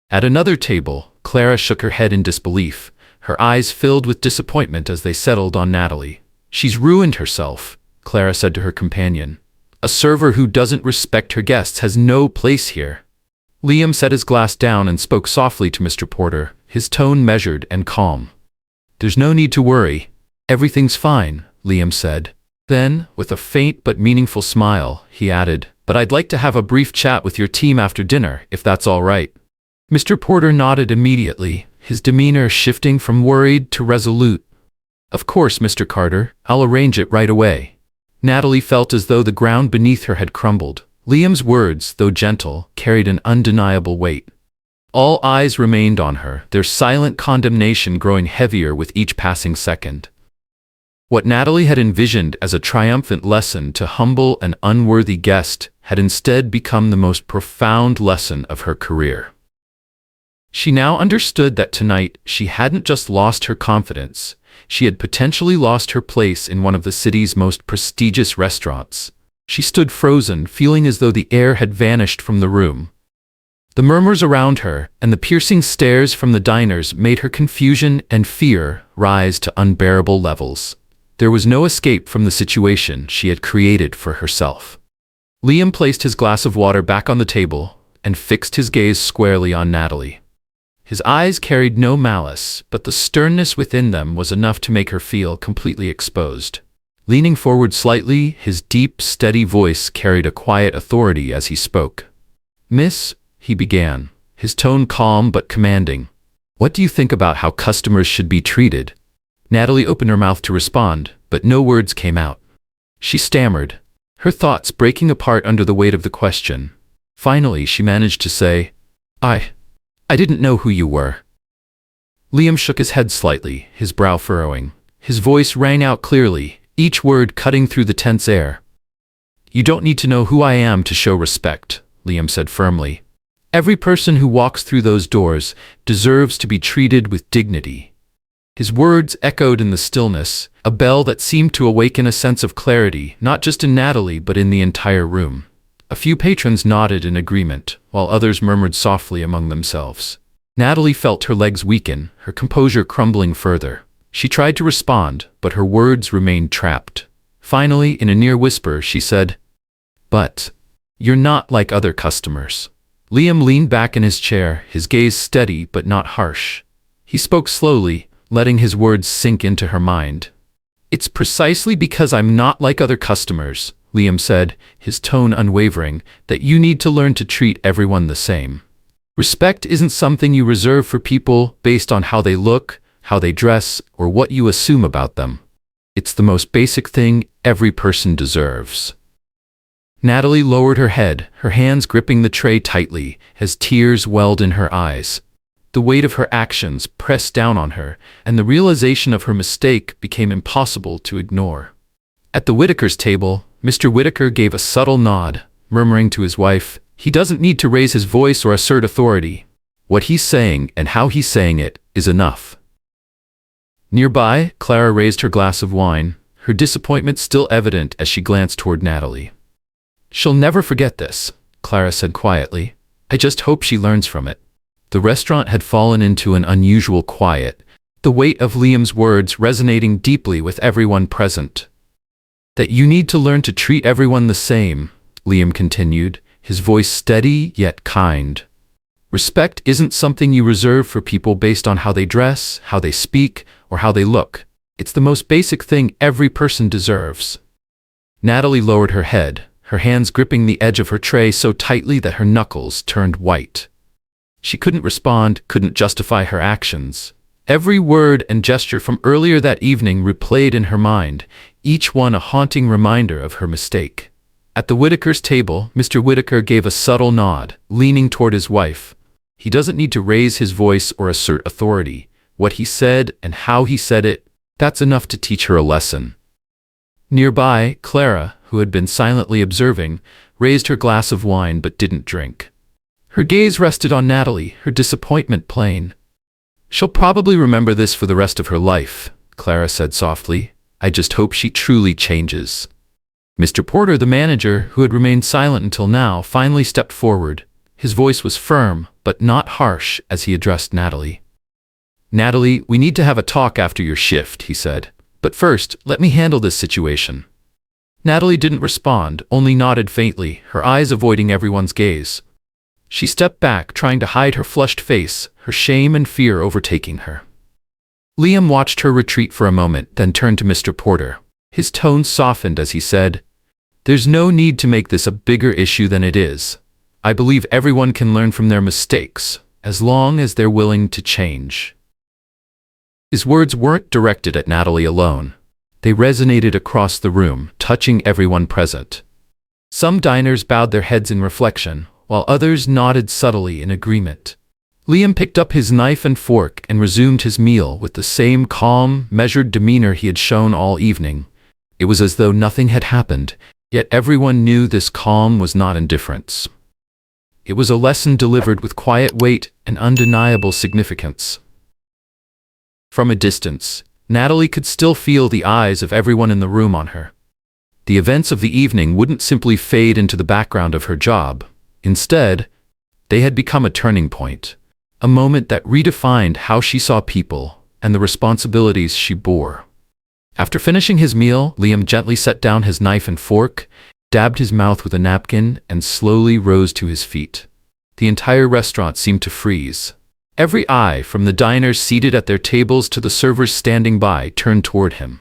At another table, Clara shook her head in disbelief, her eyes filled with disappointment as they settled on Natalie. "She's ruined herself," Clara said to her companion. "A server who doesn't respect her guests has no place here." Liam set his glass down and spoke softly to Mr. Porter, his tone measured and calm. "There's no need to worry. Everything's fine," Liam said. Then, with a faint but meaningful smile, he added, "But I'd like to have a brief chat with your team after dinner, if that's all right." Mr. Porter nodded immediately, his demeanor shifting from worried to resolute. "Of course, Mr. Carter, I'll arrange it right away." Natalie felt as though the ground beneath her had crumbled. Liam's words, though gentle, carried an undeniable weight. All eyes remained on her, their silent condemnation growing heavier with each passing second. What Natalie had envisioned as a triumphant lesson to humble an unworthy guest had instead become the most profound lesson of her career. She now understood that tonight she hadn't just lost her confidence, she had potentially lost her place in one of the city's most prestigious restaurants. She stood frozen, feeling as though the air had vanished from the room. The murmurs around her and the piercing stares from the diners made her confusion and fear rise to unbearable levels. There was no escape from the situation she had created for herself. Liam placed his glass of water back on the table and fixed his gaze squarely on Natalie. His eyes carried no malice, but the sternness within them was enough to make her feel completely exposed. Leaning forward slightly, his deep, steady voice carried a quiet authority as he spoke. "Miss," he began, his tone calm but commanding, "what do you think about how customers should be treated?" Natalie opened her mouth to respond, but no words came out. She stammered, her thoughts breaking apart under the weight of the question. Finally, she managed to say, I didn't know who you were." Liam shook his head slightly, his brow furrowing. His voice rang out clearly, each word cutting through the tense air. "You don't need to know who I am to show respect," Liam said firmly. "Every person who walks through those doors deserves to be treated with dignity." His words echoed in the stillness, a bell that seemed to awaken a sense of clarity, not just in Natalie but in the entire room. A few patrons nodded in agreement, while others murmured softly among themselves. Natalie felt her legs weaken, her composure crumbling further. She tried to respond, but her words remained trapped. Finally, in a near whisper, she said, "But you're not like other customers." Liam leaned back in his chair, his gaze steady but not harsh. He spoke slowly, letting his words sink into her mind. "It's precisely because I'm not like other customers," Liam said, his tone unwavering, that you need to learn to treat everyone the same. Respect isn't something you reserve for people based on how they look, how they dress, or what you assume about them. It's the most basic thing every person deserves. Natalie lowered her head, her hands gripping the tray tightly, as tears welled in her eyes. The weight of her actions pressed down on her, and the realization of her mistake became impossible to ignore. At the Whitakers' table, Mr. Whitaker gave a subtle nod, murmuring to his wife, "He doesn't need to raise his voice or assert authority. What he's saying and how he's saying it is enough." Nearby, Clara raised her glass of wine, her disappointment still evident as she glanced toward Natalie. "She'll never forget this," Clara said quietly. "I just hope she learns from it." The restaurant had fallen into an unusual quiet, the weight of Liam's words resonating deeply with everyone present. "That you need to learn to treat everyone the same," Liam continued, his voice steady yet kind. "Respect isn't something you reserve for people based on how they dress, how they speak, or how they look. It's the most basic thing every person deserves." Natalie lowered her head, her hands gripping the edge of her tray so tightly that her knuckles turned white. She couldn't respond, couldn't justify her actions. Every word and gesture from earlier that evening replayed in her mind, each one a haunting reminder of her mistake. At the Whitakers' table, Mr. Whitaker gave a subtle nod, leaning toward his wife. He doesn't need to raise his voice or assert authority. What he said and how he said it, that's enough to teach her a lesson. Nearby, Clara, who had been silently observing, raised her glass of wine but didn't drink. Her gaze rested on Natalie, her disappointment plain. "She'll probably remember this for the rest of her life," Clara said softly. "I just hope she truly changes." Mr. Porter, the manager, who had remained silent until now, finally stepped forward. His voice was firm, but not harsh, as he addressed Natalie. "Natalie, we need to have a talk after your shift," he said. "But first, let me handle this situation." Natalie didn't respond, only nodded faintly, her eyes avoiding everyone's gaze. She stepped back, trying to hide her flushed face, her shame and fear overtaking her. Liam watched her retreat for a moment, then turned to Mr. Porter. His tone softened as he said, "There's no need to make this a bigger issue than it is. I believe everyone can learn from their mistakes, as long as they're willing to change." His words weren't directed at Natalie alone. They resonated across the room, touching everyone present. Some diners bowed their heads in reflection, while others nodded subtly in agreement. Liam picked up his knife and fork and resumed his meal with the same calm, measured demeanor he had shown all evening. It was as though nothing had happened, yet everyone knew this calm was not indifference. It was a lesson delivered with quiet weight and undeniable significance. From a distance, Natalie could still feel the eyes of everyone in the room on her. The events of the evening wouldn't simply fade into the background of her job. Instead, they had become a turning point, a moment that redefined how she saw people and the responsibilities she bore. After finishing his meal, Liam gently set down his knife and fork, dabbed his mouth with a napkin, and slowly rose to his feet. The entire restaurant seemed to freeze. Every eye, from the diners seated at their tables to the servers standing by, turned toward him.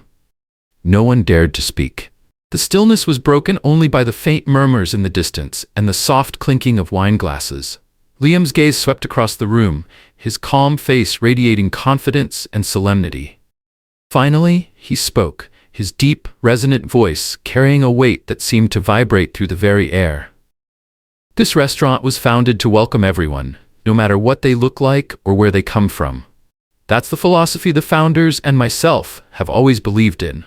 No one dared to speak. The stillness was broken only by the faint murmurs in the distance and the soft clinking of wine glasses. Liam's gaze swept across the room, his calm face radiating confidence and solemnity. Finally, he spoke, his deep, resonant voice carrying a weight that seemed to vibrate through the very air. "This restaurant was founded to welcome everyone, no matter what they look like or where they come from. That's the philosophy the founders and myself have always believed in."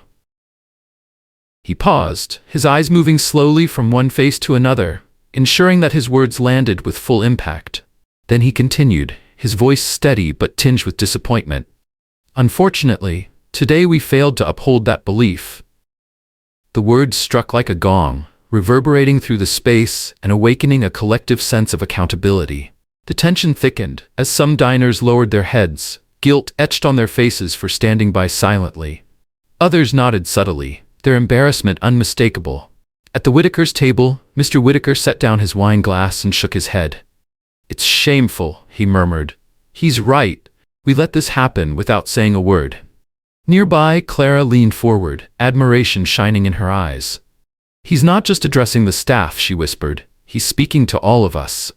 He paused, his eyes moving slowly from one face to another, ensuring that his words landed with full impact. Then he continued, his voice steady but tinged with disappointment. "Unfortunately, today we failed to uphold that belief." The words struck like a gong, reverberating through the space and awakening a collective sense of accountability. The tension thickened as some diners lowered their heads, guilt etched on their faces for standing by silently. Others nodded subtly, their embarrassment unmistakable. At the Whitakers' table, Mr. Whitaker set down his wine glass and shook his head. "It's shameful," he murmured. "He's right. We let this happen without saying a word." Nearby, Clara leaned forward, admiration shining in her eyes. He's not just addressing the staff, she whispered. He's speaking to all of us.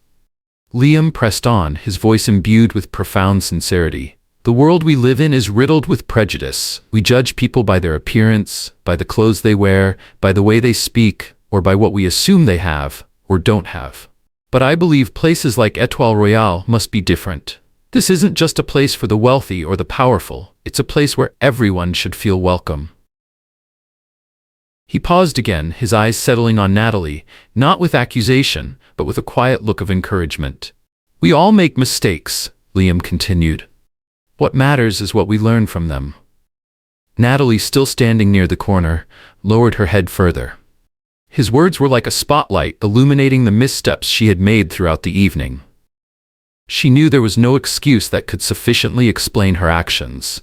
Liam pressed on, his voice imbued with profound sincerity. The world we live in is riddled with prejudice. We judge people by their appearance, by the clothes they wear, by the way they speak, or by what we assume they have or don't have. But I believe places like Etoile Royale must be different. This isn't just a place for the wealthy or the powerful. It's a place where everyone should feel welcome. He paused again, his eyes settling on Natalie, not with accusation, but with a quiet look of encouragement. We all make mistakes, Liam continued. What matters is what we learn from them. Natalie, still standing near the corner, lowered her head further. His words were like a spotlight illuminating the missteps she had made throughout the evening. She knew there was no excuse that could sufficiently explain her actions,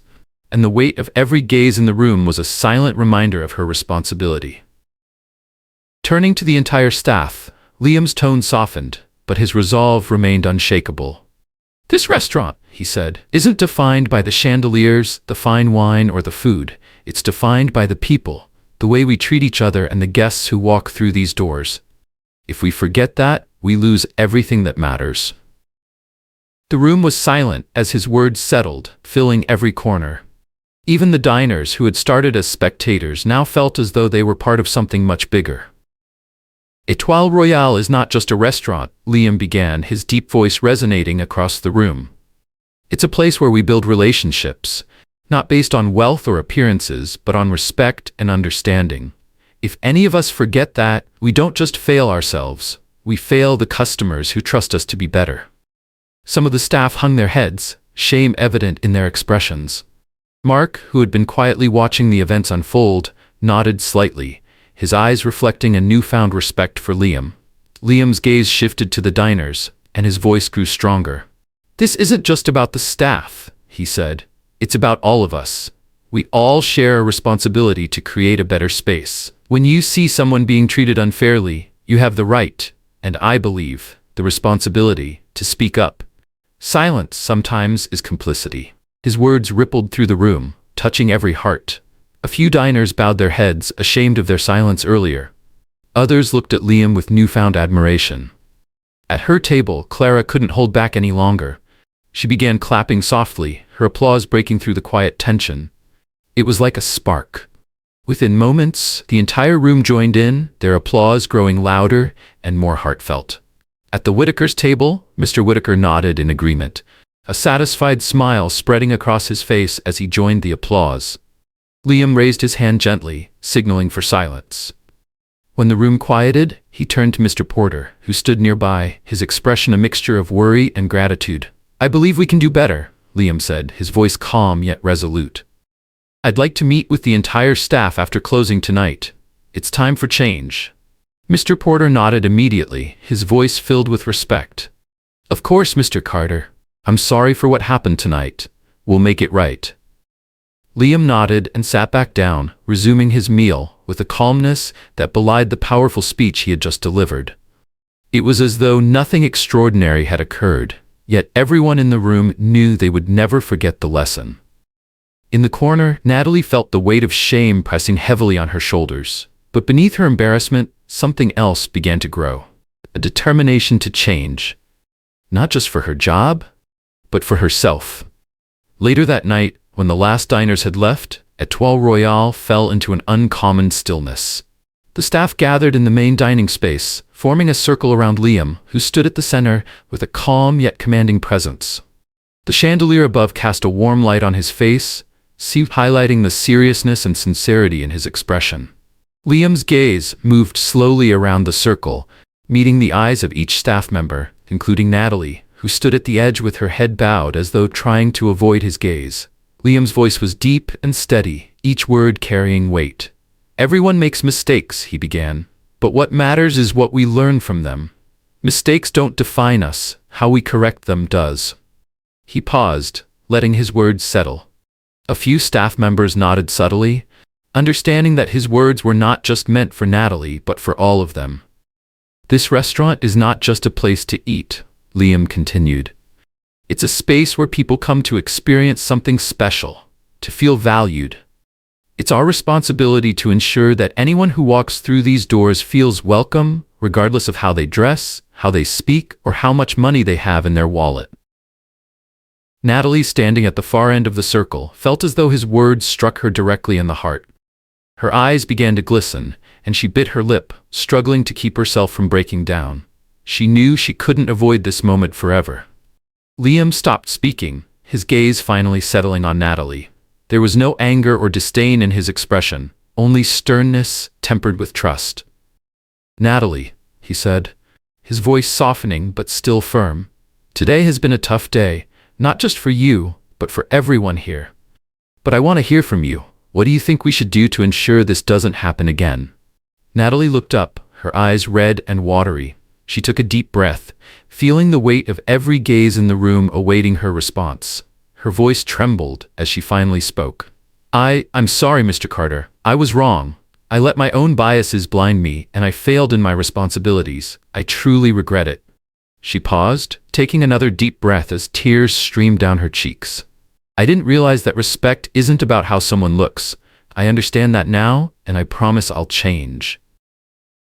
and the weight of every gaze in the room was a silent reminder of her responsibility. Turning to the entire staff, Liam's tone softened, but his resolve remained unshakable. This restaurant, he said, isn't defined by the chandeliers, the fine wine, or the food. It's defined by the people, the way we treat each other and the guests who walk through these doors. If we forget that, we lose everything that matters. The room was silent as his words settled, filling every corner. Even the diners who had started as spectators now felt as though they were part of something much bigger. Etoile Royale is not just a restaurant, Liam began, his deep voice resonating across the room. It's a place where we build relationships, not based on wealth or appearances, but on respect and understanding. If any of us forget that, we don't just fail ourselves, we fail the customers who trust us to be better. Some of the staff hung their heads, shame evident in their expressions. Mark, who had been quietly watching the events unfold, nodded slightly, his eyes reflecting a newfound respect for Liam. Liam's gaze shifted to the diners, and his voice grew stronger. This isn't just about the staff, he said. It's about all of us. We all share a responsibility to create a better space. When you see someone being treated unfairly, you have the right, and I believe, the responsibility, to speak up. Silence sometimes is complicity. His words rippled through the room, touching every heart. A few diners bowed their heads, ashamed of their silence earlier. Others looked at Liam with newfound admiration. At her table, Clara couldn't hold back any longer. She began clapping softly, her applause breaking through the quiet tension. It was like a spark. Within moments, the entire room joined in, their applause growing louder and more heartfelt. At the Whitakers' table, Mr. Whitaker nodded in agreement, a satisfied smile spreading across his face as he joined the applause. Liam raised his hand gently, signaling for silence. When the room quieted, he turned to Mr. Porter, who stood nearby, his expression a mixture of worry and gratitude. I believe we can do better, Liam said, his voice calm yet resolute. I'd like to meet with the entire staff after closing tonight. It's time for change. Mr. Porter nodded immediately, his voice filled with respect. Of course, Mr. Carter. I'm sorry for what happened tonight. We'll make it right. Liam nodded and sat back down, resuming his meal with a calmness that belied the powerful speech he had just delivered. It was as though nothing extraordinary had occurred, yet everyone in the room knew they would never forget the lesson. In the corner, Natalie felt the weight of shame pressing heavily on her shoulders, but beneath her embarrassment, something else began to grow. A determination to change. Not just for her job, but for herself. Later that night, when the last diners had left, Etoile Royale fell into an uncommon stillness. The staff gathered in the main dining space, forming a circle around Liam, who stood at the center with a calm yet commanding presence. The chandelier above cast a warm light on his face, highlighting the seriousness and sincerity in his expression. Liam's gaze moved slowly around the circle, meeting the eyes of each staff member, including Natalie, who stood at the edge with her head bowed as though trying to avoid his gaze. Liam's voice was deep and steady, each word carrying weight. Everyone makes mistakes, he began, but what matters is what we learn from them. Mistakes don't define us, how we correct them does. He paused, letting his words settle. A few staff members nodded subtly, understanding that his words were not just meant for Natalie but for all of them. This restaurant is not just a place to eat, Liam continued. It's a space where people come to experience something special, to feel valued. It's our responsibility to ensure that anyone who walks through these doors feels welcome, regardless of how they dress, how they speak, or how much money they have in their wallet. Natalie, standing at the far end of the circle, felt as though his words struck her directly in the heart. Her eyes began to glisten, and she bit her lip, struggling to keep herself from breaking down. She knew she couldn't avoid this moment forever. Liam stopped speaking, his gaze finally settling on Natalie. There was no anger or disdain in his expression, only sternness tempered with trust. "Natalie," he said, his voice softening but still firm, "today has been a tough day, not just for you, but for everyone here. But I want to hear from you. What do you think we should do to ensure this doesn't happen again?" Natalie looked up, her eyes red and watery. She took a deep breath, feeling the weight of every gaze in the room awaiting her response. Her voice trembled as she finally spoke. I'm sorry, Mr. Carter. I was wrong. I let my own biases blind me, and I failed in my responsibilities. I truly regret it." She paused, taking another deep breath as tears streamed down her cheeks. "I didn't realize that respect isn't about how someone looks. I understand that now, and I promise I'll change."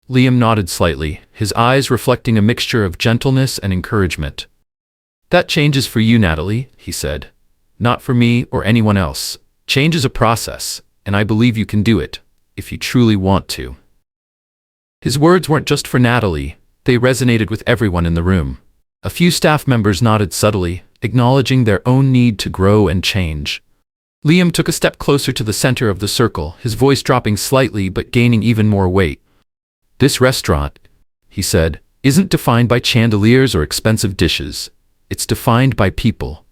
Liam nodded slightly, his eyes reflecting a mixture of gentleness and encouragement. "That change is for you, Natalie," he said. "Not for me or anyone else. Change is a process, and I believe you can do it, if you truly want to." His words weren't just for Natalie, they resonated with everyone in the room. A few staff members nodded subtly, acknowledging their own need to grow and change. Liam took a step closer to the center of the circle, his voice dropping slightly but gaining even more weight. "This restaurant," he said, "isn't defined by chandeliers or expensive dishes. It's defined by people,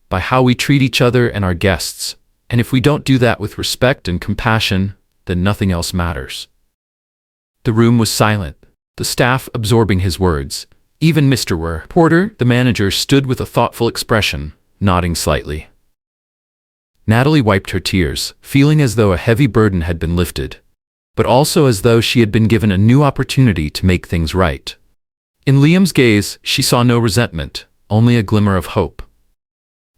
by how we treat each other and our guests. And if we don't do that with respect and compassion, then nothing else matters." The room was silent, the staff absorbing his words. Even Mr. Porter, the manager, stood with a thoughtful expression, nodding slightly. Natalie wiped her tears, feeling as though a heavy burden had been lifted, but also as though she had been given a new opportunity to make things right. In Liam's gaze, she saw no resentment, only a glimmer of hope.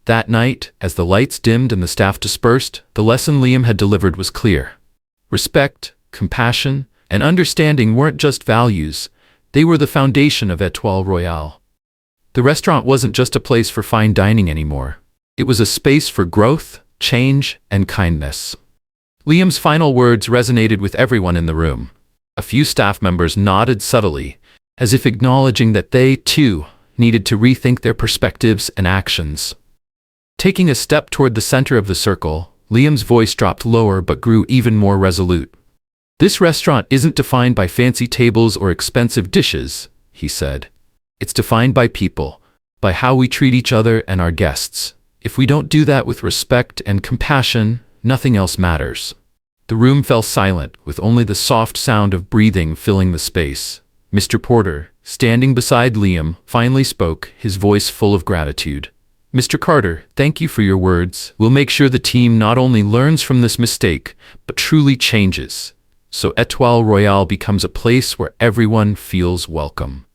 That night, as the lights dimmed and the staff dispersed, the lesson Liam had delivered was clear. Respect, compassion, and understanding weren't just values, they were the foundation of Étoile Royale. The restaurant wasn't just a place for fine dining anymore. It was a space for growth, change, and kindness. Liam's final words resonated with everyone in the room. A few staff members nodded subtly, as if acknowledging that they, too, needed to rethink their perspectives and actions. Taking a step toward the center of the circle, Liam's voice dropped lower but grew even more resolute. "This restaurant isn't defined by fancy tables or expensive dishes," he said. "It's defined by people, by how we treat each other and our guests. If we don't do that with respect and compassion, nothing else matters." The room fell silent, with only the soft sound of breathing filling the space. Mr. Porter, standing beside Liam, finally spoke, his voice full of gratitude. "Mr. Carter, thank you for your words. We'll make sure the team not only learns from this mistake, but truly changes, so Étoile Royale becomes a place where everyone feels welcome."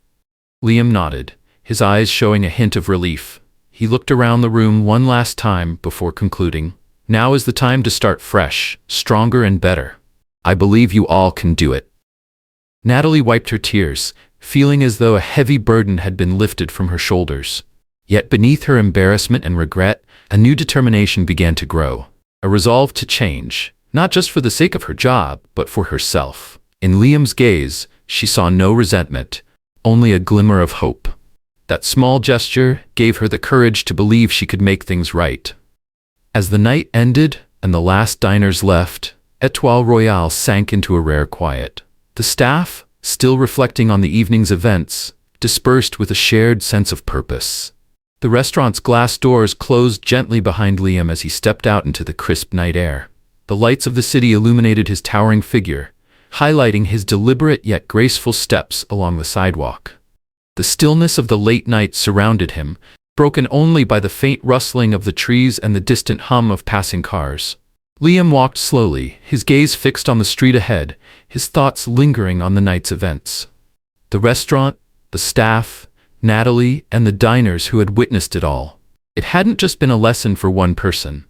Liam nodded, his eyes showing a hint of relief. He looked around the room one last time before concluding, "Now is the time to start fresh, stronger and better. I believe you all can do it." Natalie wiped her tears, feeling as though a heavy burden had been lifted from her shoulders. Yet beneath her embarrassment and regret, a new determination began to grow, a resolve to change, not just for the sake of her job, but for herself. In Liam's gaze, she saw no resentment, only a glimmer of hope. That small gesture gave her the courage to believe she could make things right. As the night ended and the last diners left, Étoile Royale sank into a rare quiet. The staff, still reflecting on the evening's events, dispersed with a shared sense of purpose. The restaurant's glass doors closed gently behind Liam as he stepped out into the crisp night air. The lights of the city illuminated his towering figure, highlighting his deliberate yet graceful steps along the sidewalk. The stillness of the late night surrounded him, broken only by the faint rustling of the trees and the distant hum of passing cars. Liam walked slowly, his gaze fixed on the street ahead, his thoughts lingering on the night's events. The restaurant, the staff, Natalie, and the diners who had witnessed it all. It hadn't just been a lesson for one person.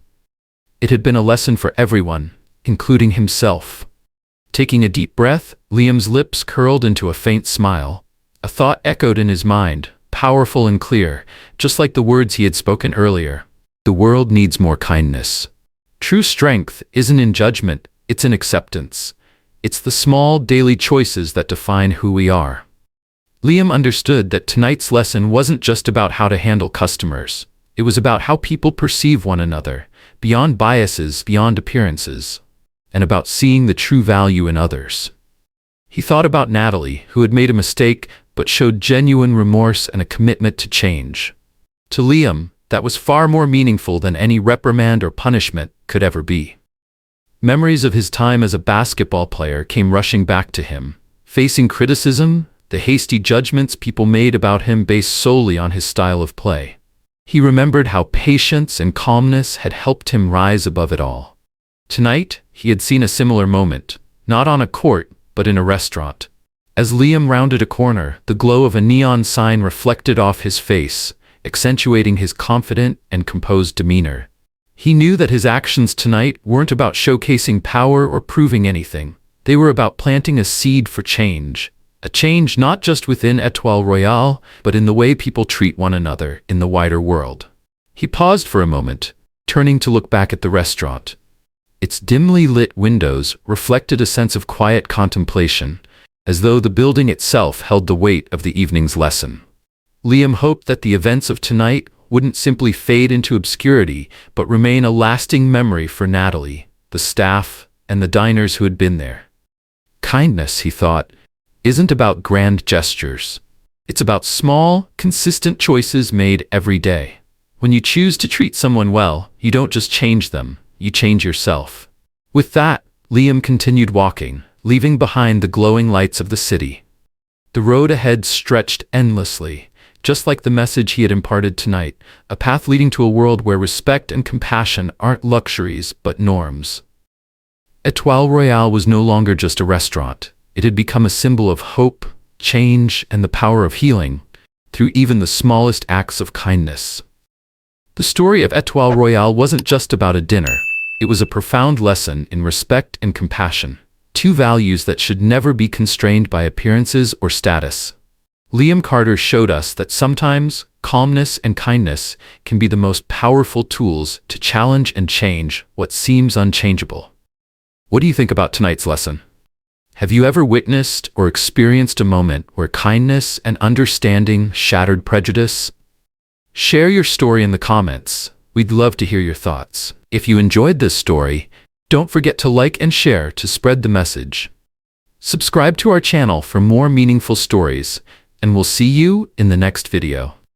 It had been a lesson for everyone, including himself. Taking a deep breath, Liam's lips curled into a faint smile. A thought echoed in his mind, powerful and clear, just like the words he had spoken earlier. The world needs more kindness. True strength isn't in judgment, it's in acceptance. It's the small, daily choices that define who we are. Liam understood that tonight's lesson wasn't just about how to handle customers. It was about how people perceive one another, beyond biases, beyond appearances, and about seeing the true value in others. He thought about Natalie, who had made a mistake but showed genuine remorse and a commitment to change. To Liam, that was far more meaningful than any reprimand or punishment could ever be. Memories of his time as a basketball player came rushing back to him, facing criticism, the hasty judgments people made about him based solely on his style of play. He remembered how patience and calmness had helped him rise above it all. Tonight, he had seen a similar moment, not on a court, but in a restaurant. As Liam rounded a corner, the glow of a neon sign reflected off his face, accentuating his confident and composed demeanor. He knew that his actions tonight weren't about showcasing power or proving anything. They were about planting a seed for change. A change not just within Etoile Royale, but in the way people treat one another in the wider world. He paused for a moment, turning to look back at the restaurant. Its dimly lit windows reflected a sense of quiet contemplation, as though the building itself held the weight of the evening's lesson. Liam hoped that the events of tonight wouldn't simply fade into obscurity, but remain a lasting memory for Natalie, the staff, and the diners who had been there. Kindness, he thought, isn't about grand gestures. It's about small, consistent choices made every day. When you choose to treat someone well, you don't just change them, you change yourself. With that, Liam continued walking, leaving behind the glowing lights of the city. The road ahead stretched endlessly, just like the message he had imparted tonight, a path leading to a world where respect and compassion aren't luxuries but norms. Etoile Royale was no longer just a restaurant. It had become a symbol of hope, change, and the power of healing, through even the smallest acts of kindness. The story of Etoile Royale wasn't just about a dinner. It was a profound lesson in respect and compassion, two values that should never be constrained by appearances or status. Liam Carter showed us that sometimes calmness and kindness can be the most powerful tools to challenge and change what seems unchangeable. What do you think about tonight's lesson? Have you ever witnessed or experienced a moment where kindness and understanding shattered prejudice? Share your story in the comments. We'd love to hear your thoughts. If you enjoyed this story, don't forget to like and share to spread the message. Subscribe to our channel for more meaningful stories, and we'll see you in the next video.